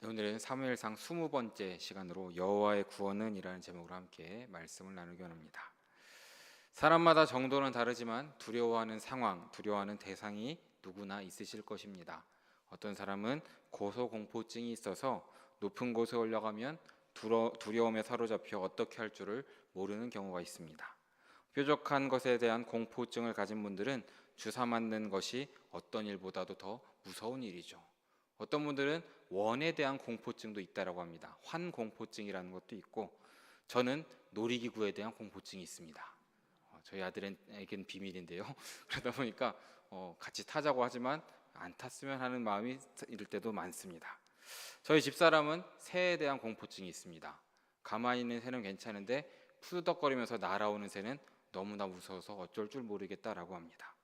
오늘은 사무엘상 20번째 시간으로 여호와의 구원은 이라는 제목으로 함께 말씀을 나누기 원합니다. 사람마다 정도는 다르지만 두려워하는 상황, 두려워하는 대상이 누구나 있으실 것입니다. 어떤 사람은 고소공포증이 있어서 높은 곳에 올라가면 두려움에 사로잡혀 어떻게 할 줄을 모르는 경우가 있습니다. 뾰족한 것에 대한 공포증을 가진 분들은 주사 맞는 것이 어떤 일보다도 더 무서운 일이죠. 어떤 분들은 원에 대한 공포증도 있다라고 합니다. 환공포증이라는 것도 있고, 저는 놀이기구에 대한 공포증이 있습니다. 저희 아들에게는 비밀인데요. 그러다 보니까 같이 타자고 하지만 안 탔으면 하는 마음이 이럴 때도 많습니다. 저희 집사람은 새에 대한 공포증이 있습니다. 가만히 있는 새는 괜찮은데 푸드덕거리면서 날아오는 새는 너무나 무서워서 어쩔 줄 모르겠다라고 합니다.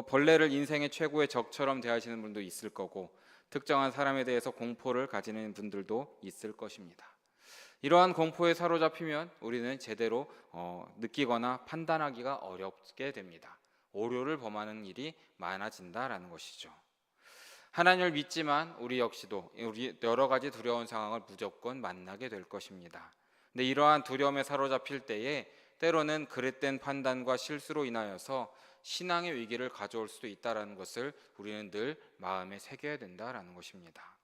벌레를 인생의 최고의 적처럼 대하시는 분도 있을 거고, 특정한 사람에 대해서 공포를 가지는 분들도 있을 것입니다. 이러한 공포에 사로잡히면 우리는 제대로 느끼거나 판단하기가 어렵게 됩니다. 오류를 범하는 일이 많아진다라는 것이죠. 하나님을 믿지만 우리 역시도 여러 가지 두려운 상황을 무조건 만나게 될 것입니다. 근데 이러한 두려움에 사로잡힐 때에 때로는 그릇된 판단과 실수로 인하여서 신앙의 위기를 가져올 수도 있다는 것을 우리는 늘 마음에 새겨야 된다는 것입니다.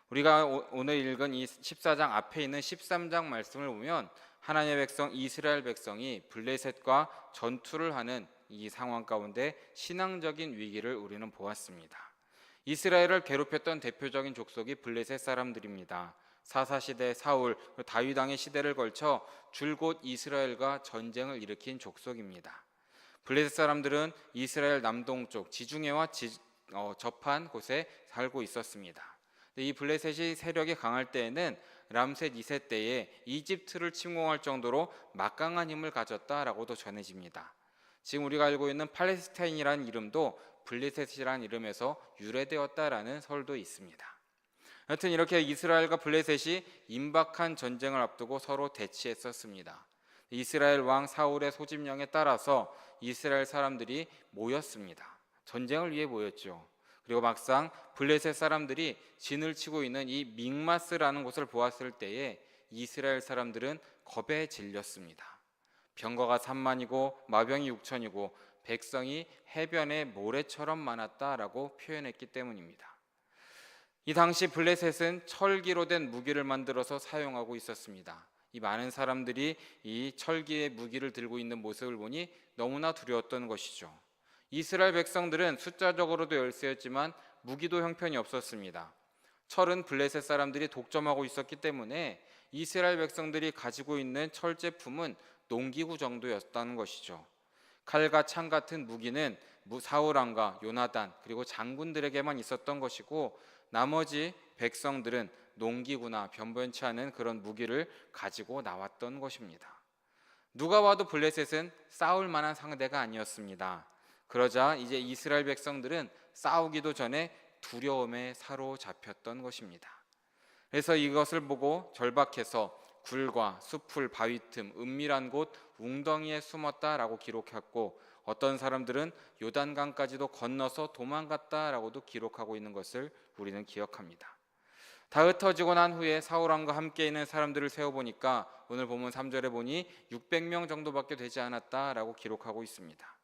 우리가 오늘 읽은 이 14장 앞에 있는 13장 말씀을 보면 하나님의 백성 이스라엘 백성이 블레셋과 전투를 하는 이 상황 가운데 신앙적인 위기를 우리는 보았습니다. 이스라엘을 괴롭혔던 대표적인 족속이 블레셋 사람들입니다. 사사시대 사울, 다윗 왕의 시대를 걸쳐 줄곧 이스라엘과 전쟁을 일으킨 족속입니다. 블레셋 사람들은 이스라엘 남동쪽 지중해와 접한 곳에 살고 있었습니다. 이 블레셋이 세력이 강할 때에는 람셋 2세 때에 이집트를 침공할 정도로 막강한 힘을 가졌다라고도 전해집니다. 지금 우리가 알고 있는 팔레스타인이라는 이름도 블레셋이라는 이름에서 유래되었다라는 설도 있습니다. 하여튼 이렇게 이스라엘과 블레셋이 임박한 전쟁을 앞두고 서로 대치했었습니다. 이스라엘 왕 사울의 소집령에 따라서 이스라엘 사람들이 모였습니다. 전쟁을 위해 모였죠. 그리고 막상 블레셋 사람들이 진을 치고 있는 이 믹마스라는 곳을 보았을 때에 이스라엘 사람들은 겁에 질렸습니다. 병거가 3만이고 마병이 6천이고 백성이 해변에 모래처럼 많았다라고 표현했기 때문입니다. 이 당시 블레셋은 철기로 된 무기를 만들어서 사용하고 있었습니다. 이 많은 사람들이 이 철기의 무기를 들고 있는 모습을 보니 너무나 두려웠던 것이죠. 이스라엘 백성들은 숫자적으로도 열세였지만 무기도 형편이 없었습니다. 철은 블레셋 사람들이 독점하고 있었기 때문에 이스라엘 백성들이 가지고 있는 철 제품은 농기구 정도였다는 것이죠. 칼과 창 같은 무기는 사울 왕과 요나단 그리고 장군들에게만 있었던 것이고, 나머지 백성들은 농기구나 변변치 않은 그런 무기를 가지고 나왔던 것입니다. 누가 봐도 블레셋은 싸울 만한 상대가 아니었습니다. 그러자 이제 이스라엘 백성들은 싸우기도 전에 두려움에 사로잡혔던 것입니다. 그래서 이것을 보고 절박해서 굴과 숲풀, 바위 틈, 은밀한 곳, 웅덩이에 숨었다라고 기록했고, 어떤 사람들은 요단강까지도 건너서 도망갔다라고도 기록하고 있는 것을 우리는 기억합니다. 다 흩어지고 난 후에 사울왕과 함께 있는 사람들을 세어보니까 오늘 본문 3절에 보니 600명 정도밖에 되지 않았다라고 기록하고 있습니다.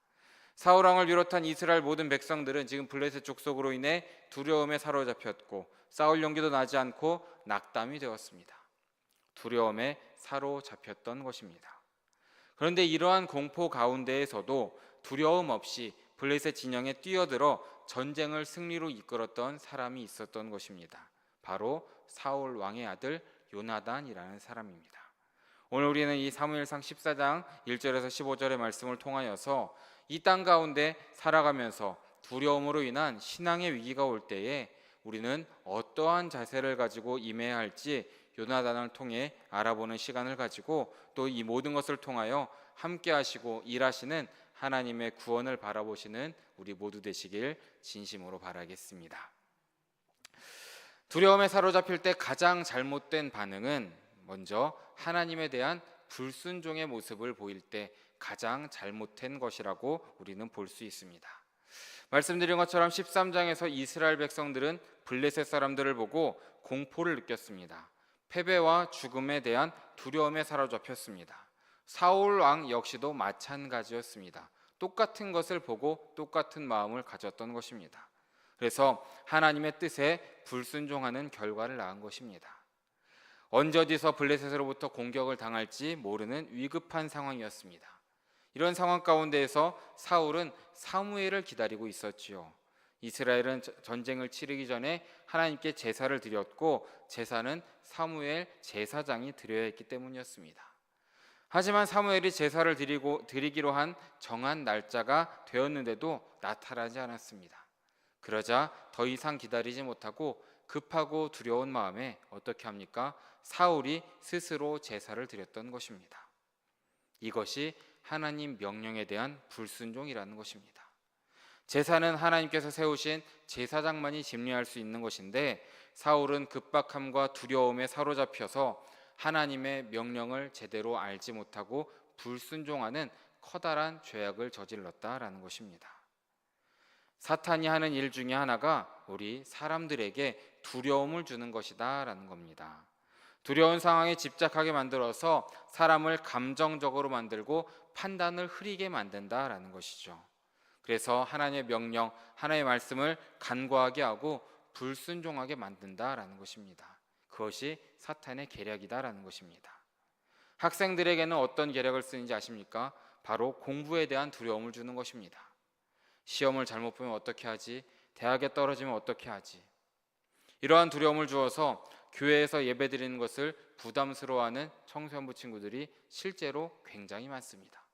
사울왕을 비롯한 이스라엘 모든 백성들은 지금 블레셋 족속으로 인해 두려움에 사로잡혔고 싸울 용기도 나지 않고 낙담이 되었습니다. 두려움에 사로잡혔던 것입니다. 그런데 이러한 공포 가운데에서도 두려움 없이 블레셋 진영에 뛰어들어 전쟁을 승리로 이끌었던 사람이 있었던 것입니다. 바로 사울 왕의 아들 요나단이라는 사람입니다. 오늘 우리는 이 사무엘상 14장 1절에서 15절의 말씀을 통하여서 이 땅 가운데 살아가면서 두려움으로 인한 신앙의 위기가 올 때에 우리는 어떠한 자세를 가지고 임해야 할지 요나단을 통해 알아보는 시간을 가지고 또 이 모든 것을 통하여 함께 하시고 일하시는 하나님의 구원을 바라보시는 우리 모두 되시길 진심으로 바라겠습니다. 두려움에 사로잡힐 때 가장 잘못된 반응은 먼저 하나님에 대한 불순종의 모습을 보일 때 가장 잘못된 것이라고 우리는 볼 수 있습니다. 말씀드린 것처럼 13장에서 이스라엘 백성들은 블레셋 사람들을 보고 공포를 느꼈습니다. 패배와 죽음에 대한 두려움에 사로잡혔습니다. 사울 왕 역시도 마찬가지였습니다. 똑같은 것을 보고 똑같은 마음을 가졌던 것입니다. 그래서 하나님의 뜻에 불순종하는 결과를 낳은 것입니다. 언제 어디서 블레셋으로부터 공격을 당할지 모르는 위급한 상황이었습니다. 이런 상황 가운데에서 사울은 사무엘을 기다리고 있었지요. 이스라엘은 전쟁을 치르기 전에 하나님께 제사를 드렸고 제사는 사무엘 제사장이 드려야 했기 때문이었습니다. 하지만 사무엘이 제사를 드리기로 한 정한 날짜가 되었는데도 나타나지 않았습니다. 그러자 더 이상 기다리지 못하고 급하고 두려운 마음에 어떻게 합니까? 사울이 스스로 제사를 드렸던 것입니다. 이것이 하나님 명령에 대한 불순종이라는 것입니다. 제사는 하나님께서 세우신 제사장만이 집례할 수 있는 것인데 사울은 급박함과 두려움에 사로잡혀서 하나님의 명령을 제대로 알지 못하고 불순종하는 커다란 죄악을 저질렀다라는 것입니다. 사탄이 하는 일 중에 하나가 우리 사람들에게 두려움을 주는 것이다라는 겁니다. 두려운 상황에 집착하게 만들어서 사람을 감정적으로 만들고 판단을 흐리게 만든다라는 것이죠. 그래서 하나님의 명령, 하나님의 말씀을 간과하게 하고 불순종하게 만든다라는 것입니다. 그것이 사탄의 계략이다라는 것입니다. 학생들에게는 어떤 계략을 쓰는지 아십니까? 바로 공부에 대한 두려움을 주는 것입니다. 시험을 잘못 보면 어떻게 하지? 대학에 떨어지면 어떻게 하지? 이러한 두려움을 주어서 교회에서 예배드리는 것을 부담스러워하는 청소년부 친구들이 실제로 굉장히 많습니다.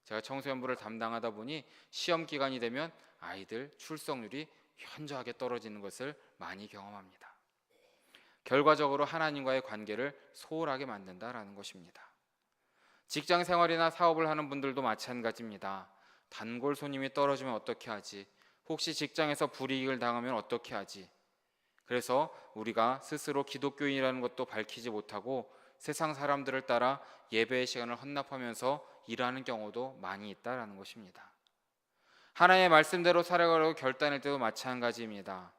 제가 청소년부를 담당하다 보니 시험 기간이 되면 아이들 출석률이 현저하게 떨어지는 것을 많이 경험합니다. 결과적으로 하나님과의 관계를 소홀하게 만든다라는 것입니다. 직장 생활이나 사업을 하는 분들도 마찬가지입니다. 단골 손님이 떨어지면 어떻게 하지? 혹시 직장에서 불이익을 당하면 어떻게 하지? 그래서 우리가 스스로 기독교인이라는 것도 밝히지 못하고 세상 사람들을 따라 예배의 시간을 헌납하면서 일하는 경우도 많이 있다라는 것입니다. 하나님의 말씀대로 살아가려고 결단할 때도 마찬가지입니다.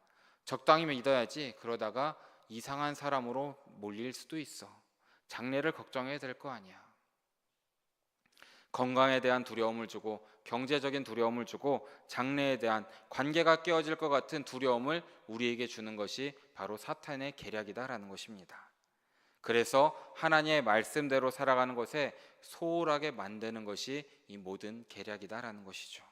적당히 믿어야지 그러다가 이상한 사람으로 몰릴 수도 있어. 장래를 걱정해야 될 거 아니야. 건강에 대한 두려움을 주고 경제적인 두려움을 주고 장래에 대한 관계가 깨어질 것 같은 두려움을 우리에게 주는 것이 바로 사탄의 계략이다라는 것입니다. 그래서 하나님의 말씀대로 살아가는 것에 소홀하게 만드는 것이 이 모든 계략이다라는 것이죠.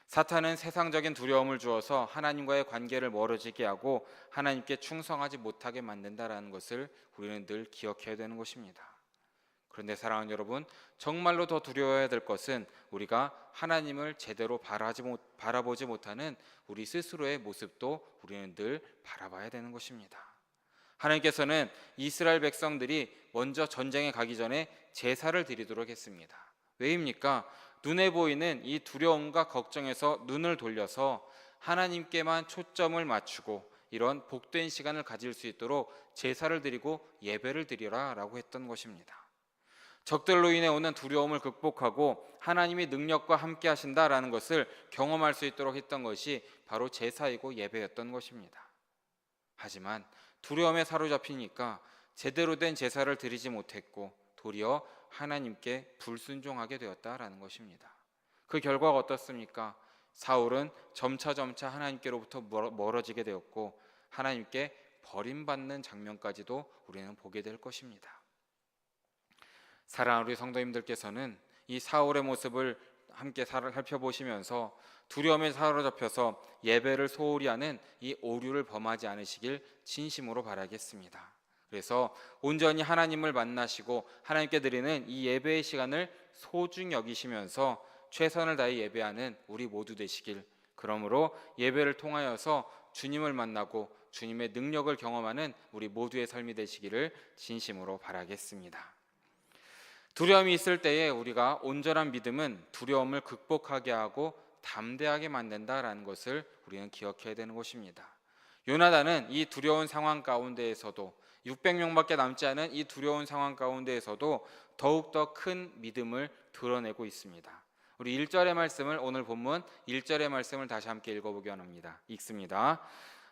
사탄은 세상적인 두려움을 주어서 하나님과의 관계를 멀어지게 하고 하나님께 충성하지 못하게 만든다라는 것을 우리는 늘 기억해야 되는 것입니다. 그런데 사랑하는 여러분, 정말로 더 두려워해야 될 것은 우리가 하나님을 제대로 바라보지 못하는 우리 스스로의 모습도 우리는 늘 바라봐야 되는 것입니다. 하나님께서는 이스라엘 백성들이 먼저 전쟁에 가기 전에 제사를 드리도록 했습니다. 왜입니까? 눈에 보이는 이 두려움과 걱정에서 눈을 돌려서 하나님께만 초점을 맞추고 이런 복된 시간을 가질 수 있도록 제사를 드리고 예배를 드리라 라고 했던 것입니다. 적들로 인해 오는 두려움을 극복하고 하나님이 능력과 함께 하신다라는 것을 경험할 수 있도록 했던 것이 바로 제사이고 예배였던 것입니다. 하지만 두려움에 사로잡히니까 제대로 된 제사를 드리지 못했고 도리어 하나님께 불순종하게 되었다라는 것입니다. 그 결과가 어떻습니까? 사울은 점차 하나님께로부터 멀어지게 되었고 하나님께 버림받는 장면까지도 우리는 보게 될 것입니다. 사랑하는 우리 성도님들께서는 이 사울의 모습을 함께 살펴보시면서 두려움에 사로잡혀서 예배를 소홀히 하는 이 오류를 범하지 않으시길 진심으로 바라겠습니다. 그래서 온전히 하나님을 만나시고 하나님께 드리는 이 예배의 시간을 소중히 여기시면서 최선을 다해 예배하는 우리 모두 되시길, 그러므로 예배를 통하여서 주님을 만나고 주님의 능력을 경험하는 우리 모두의 삶이 되시기를 진심으로 바라겠습니다. 두려움이 있을 때에 우리가 온전한 믿음은 두려움을 극복하게 하고 담대하게 만든다라는 것을 우리는 기억해야 되는 것입니다. 요나단은 이 두려운 상황 가운데에서도 600명밖에 남지 않은 이 두려운 상황 가운데에서도 더욱더 큰 믿음을 드러내고 있습니다. 우리 1절의 말씀을, 오늘 본문 1절의 말씀을 다시 함께 읽어보기 원합니다. 읽습니다.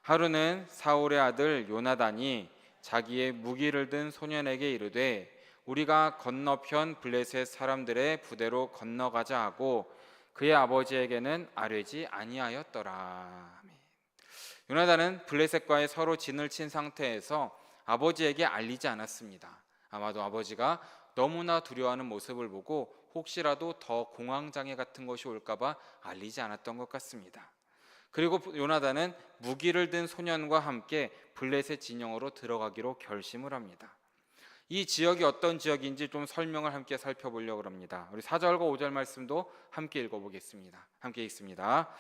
하루는 사울의 아들 요나단이 자기의 무기를 든 소년에게 이르되 우리가 건너편 블레셋 사람들의 부대로 건너가자 하고 그의 아버지에게는 아뢰지 아니하였더라. 아멘. 요나단은 블레셋과의 서로 진을 친 상태에서 아버지에게 알리지 않았습니다. 아마도 아버지가 너무나 두려워하는 모습을 보고 혹시라도 더 공황장애 같은 것이 올까봐 알리지 않았던 것 같습니다. 그리고 요나단은 무기를 든 소년과 함께 블레셋 진영으로 들어가기로 결심을 합니다. 이 지역이 어떤 지역인지 좀 설명을 함께 살펴보려고 합니다. 우리 4절과 5절 말씀도 함께 읽어보겠습니다. 함께 읽습니다.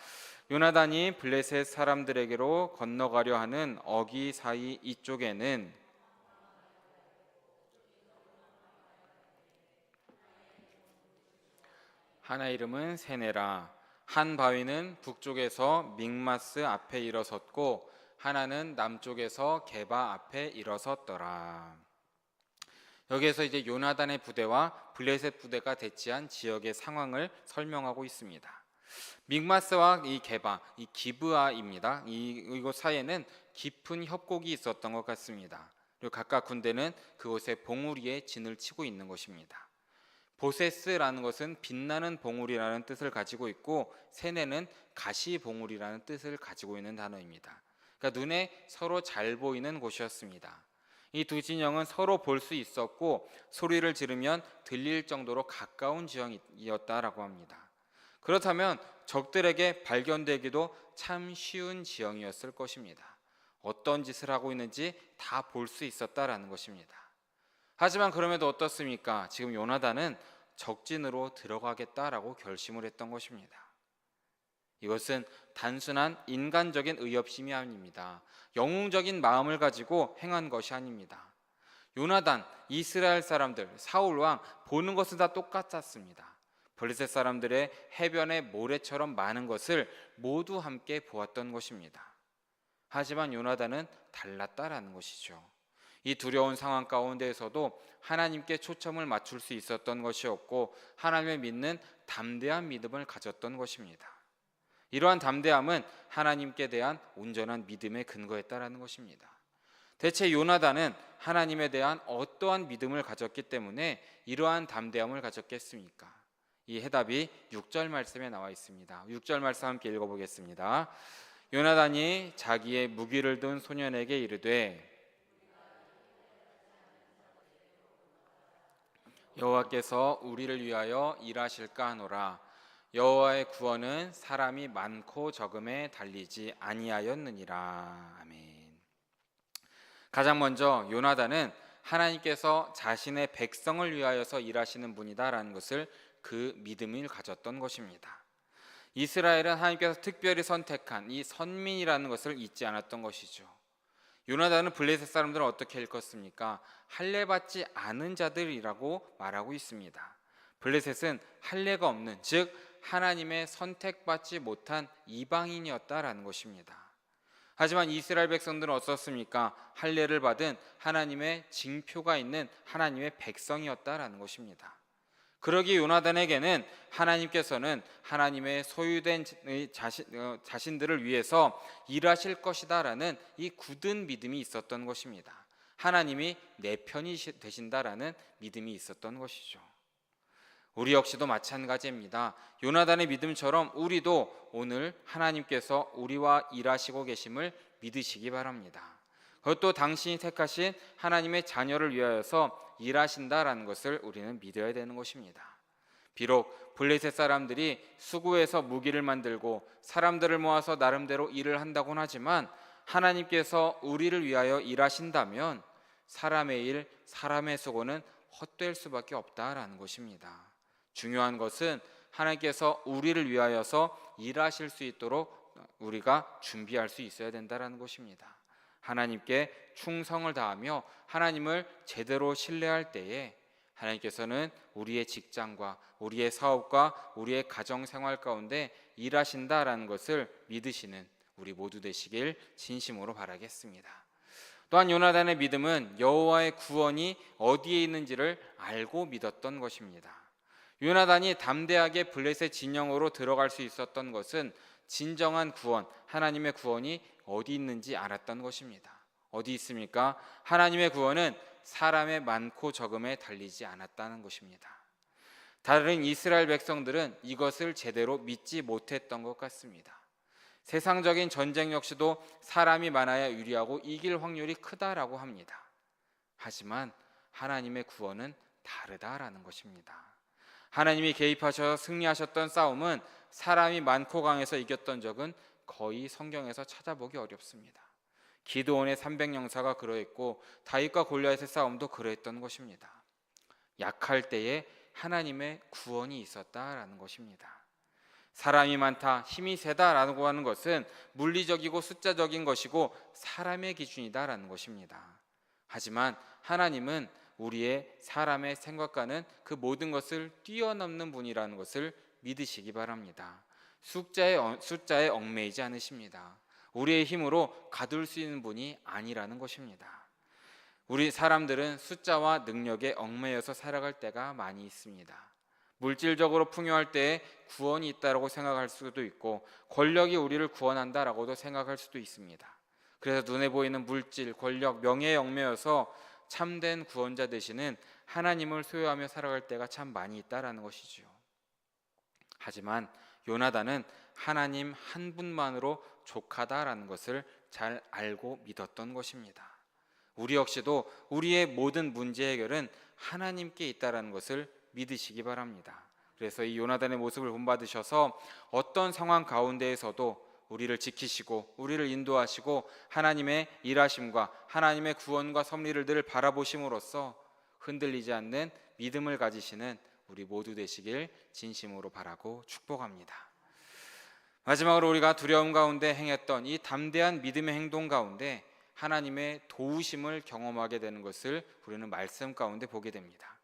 요나단이 블레셋 사람들에게로 건너가려 하는 어기 사이 이쪽에는 하나 이름은 세네라, 한 바위는 북쪽에서 믹마스 앞에 일어섰고 하나는 남쪽에서 게바 앞에 일어섰더라. 여기에서 이제 요나단의 부대와 블레셋 부대가 대치한 지역의 상황을 설명하고 있습니다. 믹마스와 이 게바, 이 기브아입니다. 이곳 사이에는 깊은 협곡이 있었던 것 같습니다. 그리고 각각 군대는 그곳에 봉우리에 진을 치고 있는 것입니다. 보세스라는 것은 빛나는 봉우리라는 뜻을 가지고 있고 세네는 가시 봉우리라는 뜻을 가지고 있는 단어입니다. 그러니까 눈에 서로 잘 보이는 곳이었습니다. 이 두 진영은 서로 볼 수 있었고 소리를 지르면 들릴 정도로 가까운 지형이었다라고 합니다. 그렇다면 적들에게 발견되기도 참 쉬운 지형이었을 것입니다. 어떤 짓을 하고 있는지 다 볼 수 있었다라는 것입니다. 하지만 그럼에도 어떻습니까? 지금 요나단은 적진으로 들어가겠다라고 결심을 했던 것입니다. 이것은 단순한 인간적인 의협심이 아닙니다. 영웅적인 마음을 가지고 행한 것이 아닙니다. 요나단, 이스라엘 사람들, 사울 왕 보는 것은 다 똑같았습니다. 블레셋 사람들의 해변의 모래처럼 많은 것을 모두 함께 보았던 것입니다. 하지만 요나단은 달랐다라는 것이죠. 이 두려운 상황 가운데에서도 하나님께 초점을 맞출 수 있었던 것이었고 하나님을 믿는 담대한 믿음을 가졌던 것입니다. 이러한 담대함은 하나님께 대한 온전한 믿음의 근거였다라는 것입니다. 대체 요나단은 하나님에 대한 어떠한 믿음을 가졌기 때문에 이러한 담대함을 가졌겠습니까? 이 해답이 6절 말씀에 나와 있습니다. 6절 말씀 함께 읽어보겠습니다. 요나단이 자기의 무기를 든 소년에게 이르되 여호와께서 우리를 위하여 일하실까 하노라. 여호와의 구원은 사람이 많고 적음에 달리지 아니하였느니라. 아멘. 가장 먼저 요나단은 하나님께서 자신의 백성을 위하여서 일하시는 분이다라는 것을 그 믿음을 가졌던 것입니다. 이스라엘은 하나님께서 특별히 선택한 이 선민이라는 것을 잊지 않았던 것이죠. 요나단은 블레셋 사람들은 어떻게 읽었습니까? 할례받지 않은 자들이라고 말하고 있습니다. 블레셋은 할례가 없는, 즉 하나님의 선택받지 못한 이방인이었다라는 것입니다. 하지만 이스라엘 백성들은 어떻습니까? 할례를 받은 하나님의 징표가 있는 하나님의 백성이었다라는 것입니다. 그러기에 요나단에게는 하나님께서는 하나님의 소유된 자신들을 위해서 일하실 것이다라는 이 굳은 믿음이 있었던 것입니다. 하나님이 내 편이 되신다라는 믿음이 있었던 것이죠. 우리 역시도 마찬가지입니다. 요나단의 믿음처럼 우리도 오늘 하나님께서 우리와 일하시고 계심을 믿으시기 바랍니다. 그것도 당신이 택하신 하나님의 자녀를 위하여서 일하신다라는 것을 우리는 믿어야 되는 것입니다. 비록 블레셋 사람들이 수구에서 무기를 만들고 사람들을 모아서 나름대로 일을 한다고는 하지만 하나님께서 우리를 위하여 일하신다면 사람의 일, 사람의 수고는 헛될 수밖에 없다라는 것입니다. 중요한 것은 하나님께서 우리를 위하여서 일하실 수 있도록 우리가 준비할 수 있어야 된다라는 것입니다. 하나님께 충성을 다하며 하나님을 제대로 신뢰할 때에 하나님께서는 우리의 직장과 우리의 사업과 우리의 가정생활 가운데 일하신다라는 것을 믿으시는 우리 모두 되시길 진심으로 바라겠습니다. 또한 요나단의 믿음은 여호와의 구원이 어디에 있는지를 알고 믿었던 것입니다. 요나단이 담대하게 블레셋 진영으로 들어갈 수 있었던 것은 진정한 구원, 하나님의 구원이 어디 있는지 알았던 것입니다. 어디 있습니까? 하나님의 구원은 사람의 많고 적음에 달리지 않았다는 것입니다. 다른 이스라엘 백성들은 이것을 제대로 믿지 못했던 것 같습니다. 세상적인 전쟁 역시도 사람이 많아야 유리하고 이길 확률이 크다라고 합니다. 하지만 하나님의 구원은 다르다라는 것입니다. 하나님이 개입하셔서 승리하셨던 싸움은 사람이 많고 강해서 이겼던 적은 거의 성경에서 찾아보기 어렵습니다. 기드온의 300용사가 그러했고 다윗과 골리앗의 싸움도 그러했던 것입니다. 약할 때에 하나님의 구원이 있었다라는 것입니다. 사람이 많다, 힘이 세다라고 하는 것은 물리적이고 숫자적인 것이고 사람의 기준이다라는 것입니다. 하지만 하나님은 우리의 사람의 생각과는 그 모든 것을 뛰어넘는 분이라는 것을 믿으시기 바랍니다. 숫자에 얽매이지 않으십니다. 우리의 힘으로 가둘 수 있는 분이 아니라는 것입니다. 우리 사람들은 숫자와 능력에 얽매여서 살아갈 때가 많이 있습니다. 물질적으로 풍요할 때에 구원이 있다고 생각할 수도 있고 권력이 우리를 구원한다라고도 생각할 수도 있습니다. 그래서 눈에 보이는 물질, 권력, 명예에 얽매여서 참된 구원자 되시는 하나님을 소유하며 살아갈 때가 참 많이 있다라는 것이죠. 하지만 요나단은 하나님 한 분만으로 족하다라는 것을 잘 알고 믿었던 것입니다. 우리 역시도 우리의 모든 문제 해결은 하나님께 있다라는 것을 믿으시기 바랍니다. 그래서 이 요나단의 모습을 본받으셔서 어떤 상황 가운데에서도 우리를 지키시고 우리를 인도하시고 하나님의 일하심과 하나님의 구원과 섭리를 늘 바라보심으로써 흔들리지 않는 믿음을 가지시는 우리 모두 되시길 진심으로 바라고 축복합니다. 마지막으로 우리가 두려움 가운데 행했던 이 담대한 믿음의 행동 가운데 하나님의 도우심을 경험하게 되는 것을 우리는 말씀 가운데 보게 됩니다.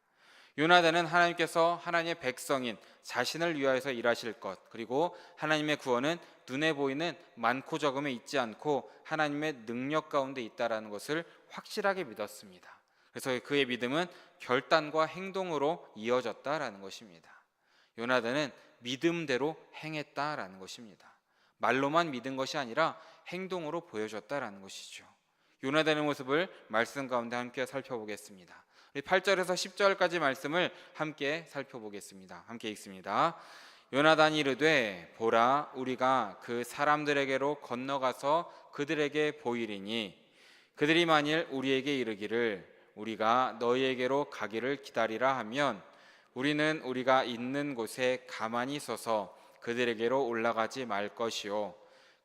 요나단은 하나님께서 하나님의 백성인 자신을 위하여서 일하실 것, 그리고 하나님의 구원은 눈에 보이는 많고 적음에 있지 않고 하나님의 능력 가운데 있다라는 것을 확실하게 믿었습니다. 그래서 그의 믿음은 결단과 행동으로 이어졌다라는 것입니다. 요나단은 믿음대로 행했다라는 것입니다. 말로만 믿은 것이 아니라 행동으로 보여줬다라는 것이죠. 요나단의 모습을 말씀 가운데 함께 살펴보겠습니다. 8절에서 10절까지 말씀을 함께 살펴보겠습니다. 함께 읽습니다. 요나단이 이르되 보라 우리가 그 사람들에게로 건너가서 그들에게 보이리니 그들이 만일 우리에게 이르기를 우리가 너희에게로 가기를 기다리라 하면 우리는 우리가 있는 곳에 가만히 서서 그들에게로 올라가지 말 것이요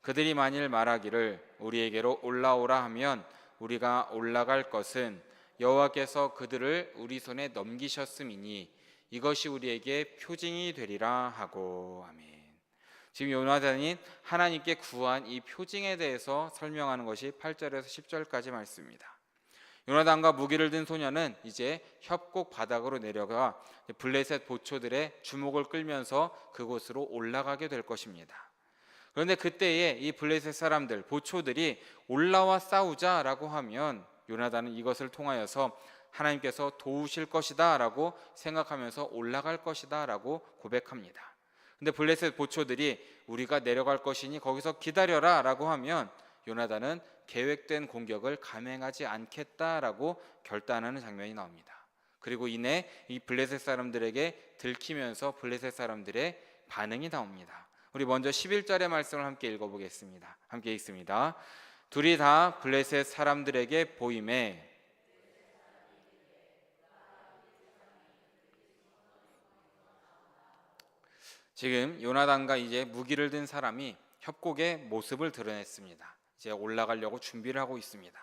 그들이 만일 말하기를 우리에게로 올라오라 하면 우리가 올라갈 것은 여호와께서 그들을 우리 손에 넘기셨음이니 이것이 우리에게 표징이 되리라 하고. 아멘. 지금 요나단이 하나님께 구한 이 표징에 대해서 설명하는 것이 8절에서 10절까지 말씀입니다. 요나단과 무기를 든 소년은 이제 협곡 바닥으로 내려가 블레셋 보초들의 주목을 끌면서 그곳으로 올라가게 될 것입니다. 그런데 그때에 이 블레셋 사람들, 보초들이 올라와 싸우자라고 하면 요나단은 이것을 통하여서 하나님께서 도우실 것이다 라고 생각하면서 올라갈 것이다 라고 고백합니다. 근데 블레셋 보초들이 우리가 내려갈 것이니 거기서 기다려라 라고 하면 요나단은 계획된 공격을 감행하지 않겠다라고 결단하는 장면이 나옵니다. 그리고 이내 이 블레셋 사람들에게 들키면서 블레셋 사람들의 반응이 나옵니다. 우리 먼저 11절의 말씀을 함께 읽어보겠습니다. 함께 읽습니다. 둘이 다 블레셋 사람들에게 보임에 지금 요나단과 이제 무기를 든 사람이 협곡의 모습을 드러냈습니다. 이제 올라가려고 준비를 하고 있습니다.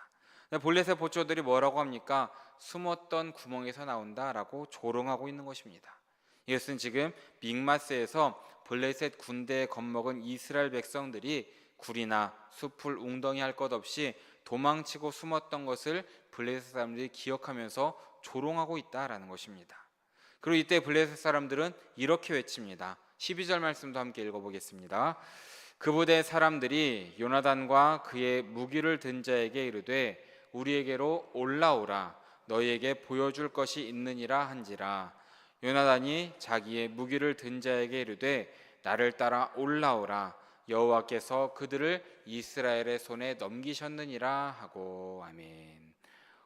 블레셋 보초들이 뭐라고 합니까? 숨었던 구멍에서 나온다라고 조롱하고 있는 것입니다. 이것은 지금 믹마스에서 블레셋 군대에 겁먹은 이스라엘 백성들이 굴이나 숲을 웅덩이 할 것 없이 도망치고 숨었던 것을 블레셋 사람들이 기억하면서 조롱하고 있다라는 것입니다. 그리고 이때 블레셋 사람들은 이렇게 외칩니다. 12절 말씀도 함께 읽어보겠습니다. 그 부대 사람들이 요나단과 그의 무기를 든 자에게 이르되 우리에게로 올라오라 너희에게 보여줄 것이 있느니라 한지라. 요나단이 자기의 무기를 든 자에게 이르되 나를 따라 올라오라. 여호와께서 그들을 이스라엘의 손에 넘기셨느니라 하고. 아멘.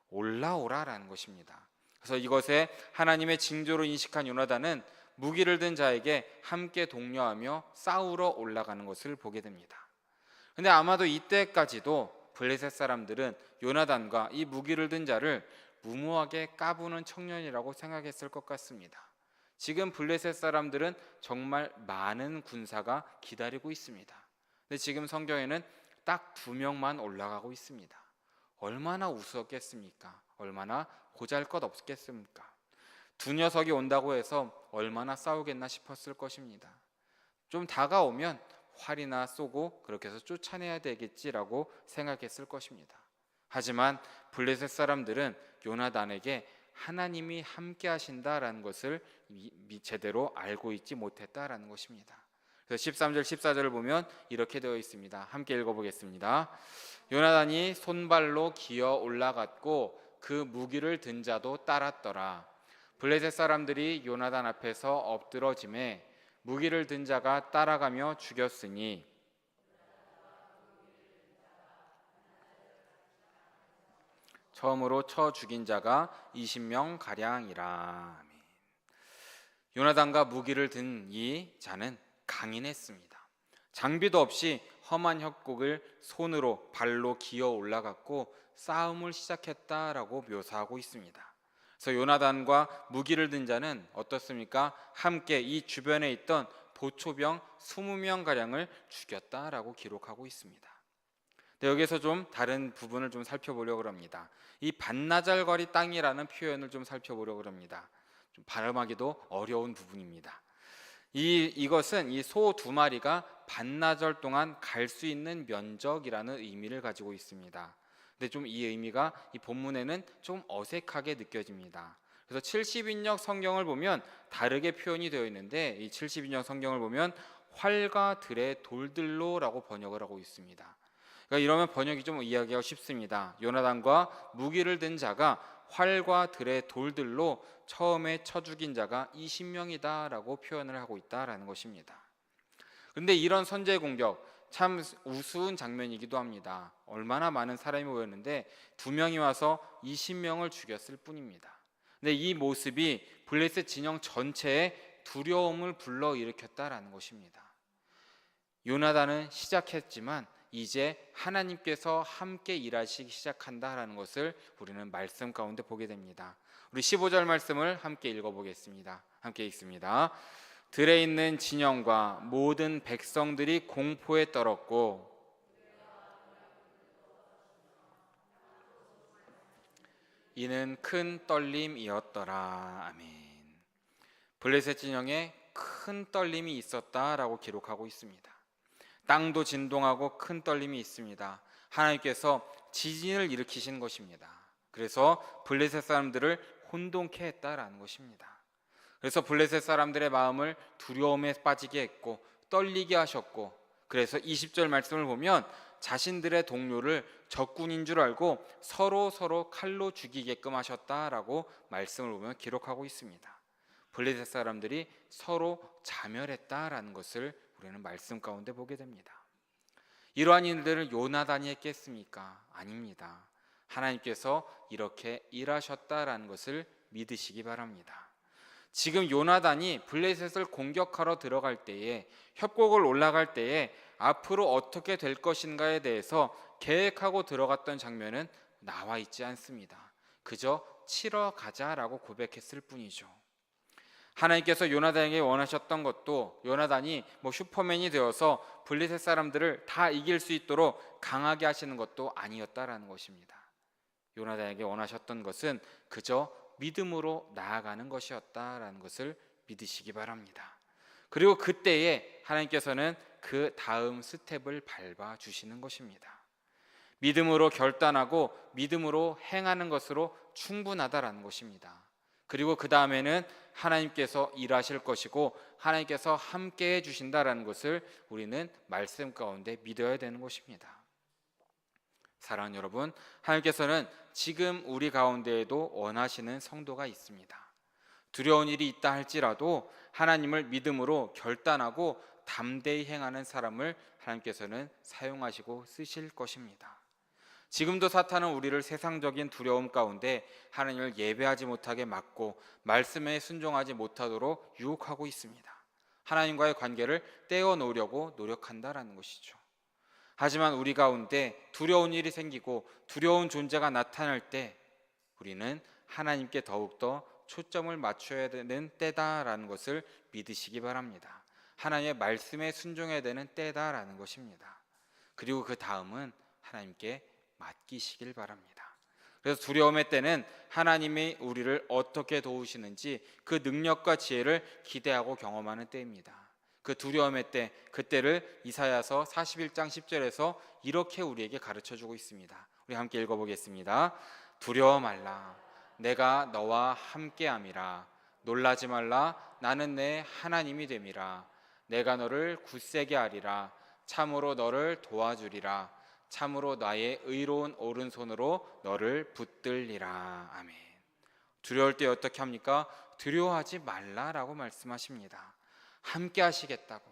올라오라라는 것입니다. 그래서 이것에 하나님의 징조로 인식한 요나단은 무기를 든 자에게 함께 독려하며 싸우러 올라가는 것을 보게 됩니다. 근데 아마도 이때까지도 블레셋 사람들은 요나단과 이 무기를 든 자를 무모하게 까부는 청년이라고 생각했을 것 같습니다. 지금 블레셋 사람들은 정말 많은 군사가 기다리고 있습니다. 근데 지금 성경에는 딱 2명만 올라가고 있습니다. 얼마나 우스웠겠습니까? 얼마나 보잘것없겠습니까? 2녀석이 온다고 해서 얼마나 싸우겠나 싶었을 것입니다. 좀 다가오면 활이나 쏘고 그렇게 해서 쫓아내야 되겠지라고 생각했을 것입니다. 하지만 블레셋 사람들은 요나단에게 하나님이 함께 하신다라는 것을 제대로 알고 있지 못했다라는 것입니다. 그래서 13절 14절을 보면 이렇게 되어 있습니다. 함께 읽어보겠습니다. 요나단이 손발로 기어 올라갔고 그 무기를 든 자도 따랐더라. 블레셋 사람들이 요나단 앞에서 엎드러짐에 무기를 든 자가 따라가며 죽였으니 처음으로 쳐 죽인 자가 20명 가량이라. 요나단과 무기를 든 이 자는 강인했습니다. 장비도 없이 험한 협곡을 손으로 발로 기어 올라갔고 싸움을 시작했다라고 묘사하고 있습니다. 그래서 요나단과 무기를 든 자는 어떻습니까? 함께 이 주변에 있던 보초병 20명 가량을 죽였다라고 기록하고 있습니다. 근데 여기서 좀 다른 부분을 좀 살펴보려고 합니다. 이 반나절거리 땅이라는 표현을 좀 살펴보려고 합니다. 좀 발음하기도 어려운 부분입니다. 이것은 이 소 2마리가 반나절 동안 갈 수 있는 면적이라는 의미를 가지고 있습니다. 근데 좀 이 의미가 이 본문에는 좀 어색하게 느껴집니다. 그래서 70인역 성경을 보면 다르게 표현이 되어 있는데 이 70인역 성경을 보면 활과 들의 돌들로라고 번역을 하고 있습니다. 그러니까 이러면 번역이 좀 이해하기가 쉽습니다. 요나단과 무기를 든 자가 활과 들의 돌들로 처음에 쳐 죽인 자가 20명이다라고 표현을 하고 있다라는 것입니다. 그런데 이런 선제 공격 참 우스운 장면이기도 합니다. 얼마나 많은 사람이 모였는데 2명이 와서 20명을 죽였을 뿐입니다. 근데 이 모습이 블레셋 진영 전체에 두려움을 불러일으켰다라는 것입니다. 요나단은 시작했지만 이제 하나님께서 함께 일하시기 시작한다라는 것을 우리는 말씀 가운데 보게 됩니다. 우리 15절 말씀을 함께 읽어보겠습니다. 함께 읽습니다. 들에 있는 진영과 모든 백성들이 공포에 떨었고 이는 큰 떨림이었더라. 아멘. 블레셋 진영에 큰 떨림이 있었다라고 기록하고 있습니다. 땅도 진동하고 큰 떨림이 있습니다. 하나님께서 지진을 일으키신 것입니다. 그래서 블레셋 사람들을 혼돈케 했다라는 것입니다. 그래서 블레셋 사람들의 마음을 두려움에 빠지게 했고 떨리게 하셨고, 그래서 20절 말씀을 보면 자신들의 동료를 적군인 줄 알고 서로 칼로 죽이게끔 하셨다라고 말씀을 보면 기록하고 있습니다. 블레셋 사람들이 서로 자멸했다라는 것을 우리는 말씀 가운데 보게 됩니다. 이러한 일들을 요나단이 했겠습니까? 아닙니다. 하나님께서 이렇게 일하셨다라는 것을 믿으시기 바랍니다. 지금 요나단이 블레셋을 공격하러 들어갈 때에, 협곡을 올라갈 때에 앞으로 어떻게 될 것인가에 대해서 계획하고 들어갔던 장면은 나와 있지 않습니다. 그저 치러 가자라고 고백했을 뿐이죠. 하나님께서 요나단에게 원하셨던 것도 요나단이 슈퍼맨이 되어서 블레셋 사람들을 다 이길 수 있도록 강하게 하시는 것도 아니었다라는 것입니다. 요나단에게 원하셨던 것은 그저 믿음으로 나아가는 것이었다라는 것을 믿으시기 바랍니다. 그리고 그때에 하나님께서는 그 다음 스텝을 밟아 주시는 것입니다. 믿음으로 결단하고 믿음으로 행하는 것으로 충분하다라는 것입니다. 그리고 그 다음에는 하나님께서 일하실 것이고 하나님께서 함께 해주신다라는 것을 우리는 말씀 가운데 믿어야 되는 것입니다. 사랑하는 여러분, 하나님께서는 지금 우리 가운데에도 원하시는 성도가 있습니다. 두려운 일이 있다 할지라도 하나님을 믿음으로 결단하고 담대히 행하는 사람을 하나님께서는 사용하시고 쓰실 것입니다. 지금도 사탄은 우리를 세상적인 두려움 가운데 하나님을 예배하지 못하게 막고 말씀에 순종하지 못하도록 유혹하고 있습니다. 하나님과의 관계를 떼어놓으려고 노력한다라는 것이죠. 하지만 우리 가운데 두려운 일이 생기고 두려운 존재가 나타날 때 우리는 하나님께 더욱더 초점을 맞춰야 되는 때다라는 것을 믿으시기 바랍니다. 하나님의 말씀에 순종해야 되는 때다라는 것입니다. 그리고 그 다음은 하나님께 맡기시길 바랍니다. 그래서 두려움의 때는 하나님이 우리를 어떻게 도우시는지 그 능력과 지혜를 기대하고 경험하는 때입니다. 그 두려움의 때, 그때를 이사야서 41장 10절에서 이렇게 우리에게 가르쳐주고 있습니다. 우리 함께 읽어보겠습니다. 두려워 말라, 내가 너와 함께함이라. 놀라지 말라, 나는 내 하나님이 됨이라. 내가 너를 굳세게 하리라. 참으로 너를 도와주리라. 참으로 나의 의로운 오른손으로 너를 붙들리라. 아멘. 두려울 때 어떻게 합니까? 두려워하지 말라라고 말씀하십니다. 함께 하시겠다고,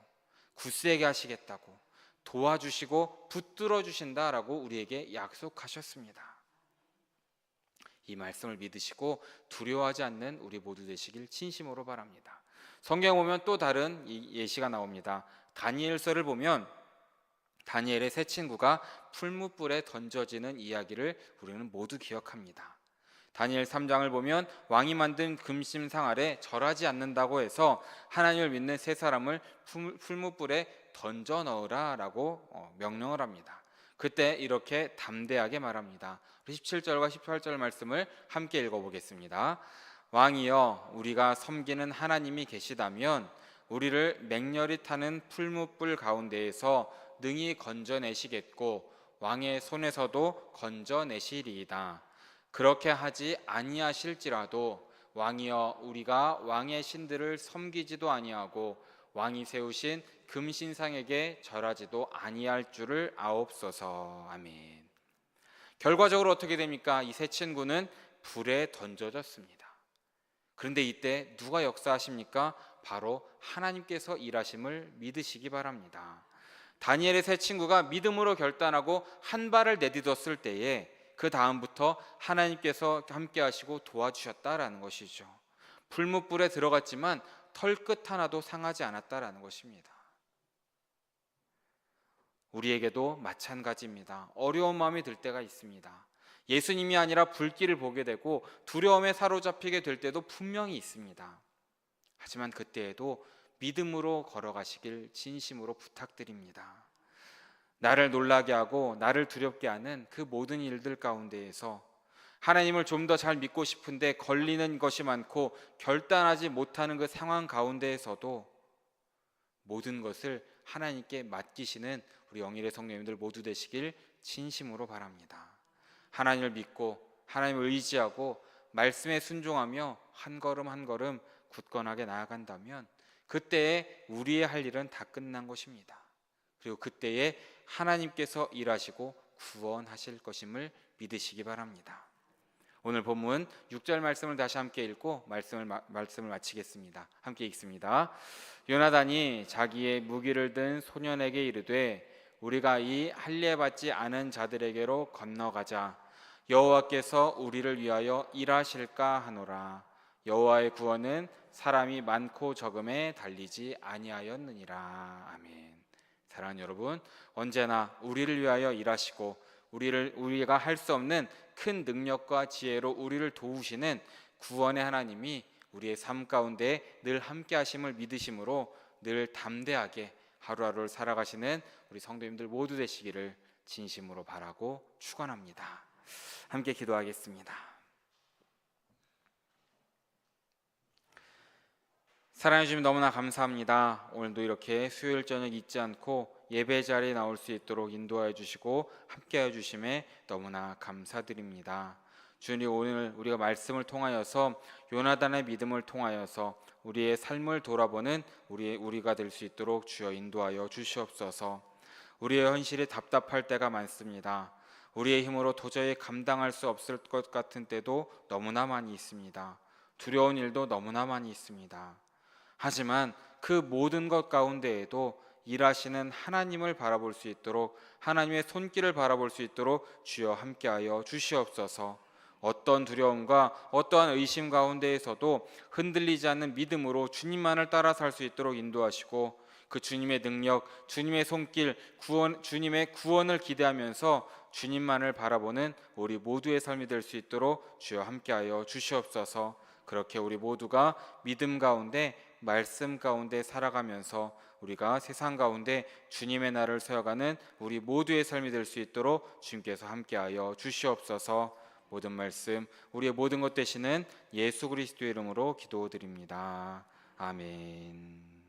굳세게 하시겠다고, 도와주시고 붙들어 주신다라고 우리에게 약속하셨습니다. 이 말씀을 믿으시고 두려워하지 않는 우리 모두 되시길 진심으로 바랍니다. 성경에 보면 또 다른 예시가 나옵니다. 다니엘서를 보면 다니엘의 세 친구가 풀무불에 던져지는 이야기를 우리는 모두 기억합니다. 다니엘 3장을 보면 왕이 만든 금심상 아래 절하지 않는다고 해서 하나님을 믿는 세 사람을 풀무불에 던져 넣으라 라고 명령을 합니다. 그때 이렇게 담대하게 말합니다. 17절과 18절 말씀을 함께 읽어보겠습니다. 왕이여, 우리가 섬기는 하나님이 계시다면 우리를 맹렬히 타는 풀무불 가운데에서 능히 건져내시겠고 왕의 손에서도 건져내시리이다. 그렇게 하지 아니하실지라도 왕이여, 우리가 왕의 신들을 섬기지도 아니하고 왕이 세우신 금신상에게 절하지도 아니할 줄을 아옵소서. 아멘. 결과적으로 어떻게 됩니까? 이 세 친구는 불에 던져졌습니다. 그런데 이때 누가 역사하십니까? 바로 하나님께서 일하심을 믿으시기 바랍니다. 다니엘의 세 친구가 믿음으로 결단하고 한 발을 내딛었을 때에 그 다음부터 하나님께서 함께 하시고 도와주셨다라는 것이죠. 풀무불에 들어갔지만 털끝 하나도 상하지 않았다라는 것입니다. 우리에게도 마찬가지입니다. 어려운 마음이 들 때가 있습니다. 예수님이 아니라 불길을 보게 되고 두려움에 사로잡히게 될 때도 분명히 있습니다. 하지만 그때에도 믿음으로 걸어가시길 진심으로 부탁드립니다. 나를 놀라게 하고 나를 두렵게 하는 그 모든 일들 가운데에서 하나님을 좀 더 잘 믿고 싶은데 걸리는 것이 많고 결단하지 못하는 그 상황 가운데에서도 모든 것을 하나님께 맡기시는 우리 영일의 성도님들 모두 되시길 진심으로 바랍니다. 하나님을 믿고 하나님을 의지하고 말씀에 순종하며 한 걸음 한 걸음 굳건하게 나아간다면 그때에 우리의 할 일은 다 끝난 것입니다. 그리고 그때에 하나님께서 일하시고 구원하실 것임을 믿으시기 바랍니다. 오늘 본문 6절 말씀을 다시 함께 읽고 말씀을 마치겠습니다. 함께 읽습니다. 요나단이 자기의 무기를 든 소년에게 이르되 우리가 이 할례받지 않은 자들에게로 건너가자. 여호와께서 우리를 위하여 일하실까 하노라. 여호와의 구원은 사람이 많고 적음에 달리지 아니하였느니라. 아멘. 사랑하는 여러분, 언제나 우리를 위하여 일하시고 우리가 할 수 없는 큰 능력과 지혜로 우리를 도우시는 구원의 하나님이 우리의 삶 가운데 늘 함께 하심을 믿으심으로 늘 담대하게 하루하루를 살아가시는 우리 성도님들 모두 되시기를 진심으로 바라고 축원합니다. 함께 기도하겠습니다. 사랑해 주님 너무나 감사합니다. 오늘도 이렇게 수요일 저녁 잊지 않고 예배 자리에 나올 수 있도록 인도하여 주시고 함께하여 주심에 너무나 감사드립니다. 주님, 오늘 우리가 말씀을 통하여서 요나단의 믿음을 통하여서 우리의 삶을 돌아보는 우리가 될 수 있도록 주여 인도하여 주시옵소서. 우리의 현실이 답답할 때가 많습니다. 우리의 힘으로 도저히 감당할 수 없을 것 같은 때도 너무나 많이 있습니다. 두려운 일도 너무나 많이 있습니다. 하지만 그 모든 것 가운데에도 일하시는 하나님을 바라볼 수 있도록, 하나님의 손길을 바라볼 수 있도록 주여 함께하여 주시옵소서. 어떤 두려움과 어떠한 의심 가운데에서도 흔들리지 않는 믿음으로 주님만을 따라 살 수 있도록 인도하시고, 그 주님의 능력, 주님의 손길, 주님의 구원을 기대하면서 주님만을 바라보는 우리 모두의 삶이 될 수 있도록 주여 함께하여 주시옵소서. 그렇게 우리 모두가 믿음 가운데, 말씀 가운데 살아가면서 우리가 세상 가운데 주님의 날을 세워가는 우리 모두의 삶이 될 수 있도록 주님께서 함께하여 주시옵소서. 모든 말씀, 우리의 모든 것 되시는 예수 그리스도의 이름으로 기도드립니다. 아멘.